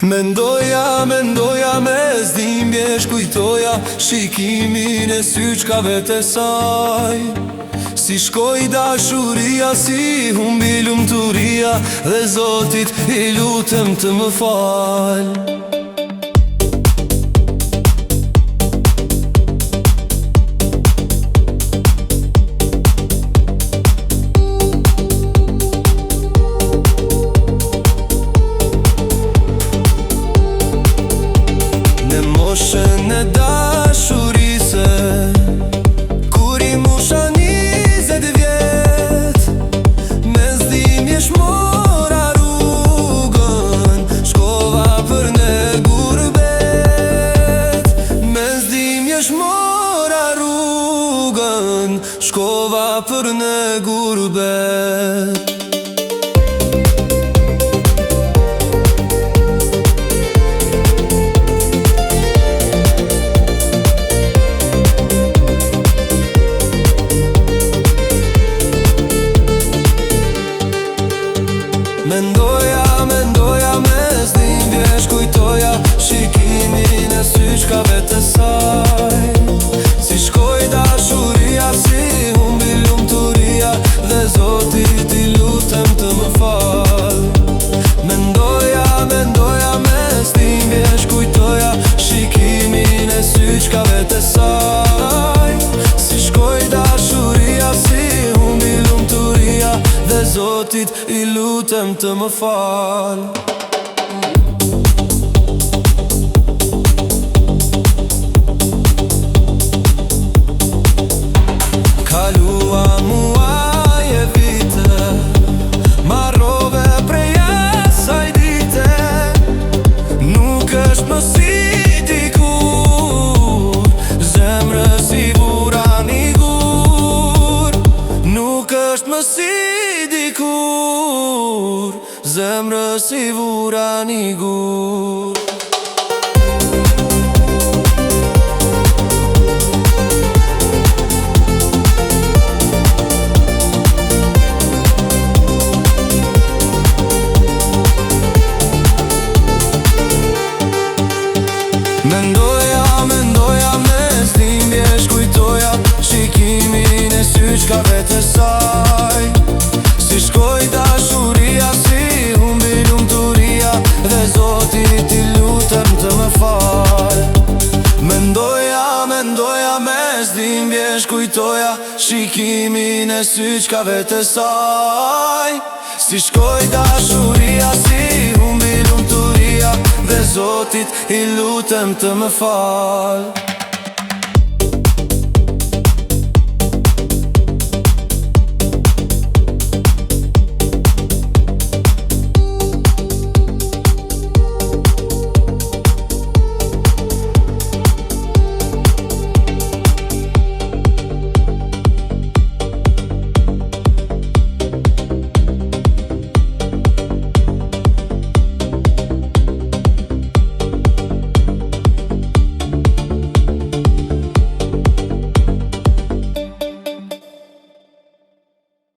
Mendoja me zdhimbje shkujtoja shikimin e syçkave të saj. Si shkoj dashuria, si humbi lumturia, dhe Zotit i lutem të më fal. Moshën e dashurise, kur I musha 20 vjet, me zdhimje shmora rrugën, shkova për në gurbet. Me zdhimje shmora rrugën, shkova për në gurbet. Mendoja me zdhimbje shkujtoja shikimin e syçkave të saj. Si shkoj dashuria, si humbi lumturia, dhe Zotit I lutem të më fal. Mendoja me zdhimbje shkujtoja shikimin e syçkave të saj. Si shkoj dashuria, si humbi lumturia, dhe Zotit I lutem të më fal. Kalua muaj e vite, marrove prej asaj dite. Nuk është më si dikur, zemrës I vura një gur. Nuk është më si dikur, zemrës I vura një gur. Mendoja me zdhimbje shkujtoja shikimin e syçkave të saj. Si shkoj dashuria, si humbi lumturia, dhe Zotit I lutem të më fal. Mendoja me zdhimbje shkujtoja shikimin e syçkave të saj. Si shkoj dashuria, si humbi lumturia, dhe Zotit I lutem të më fal.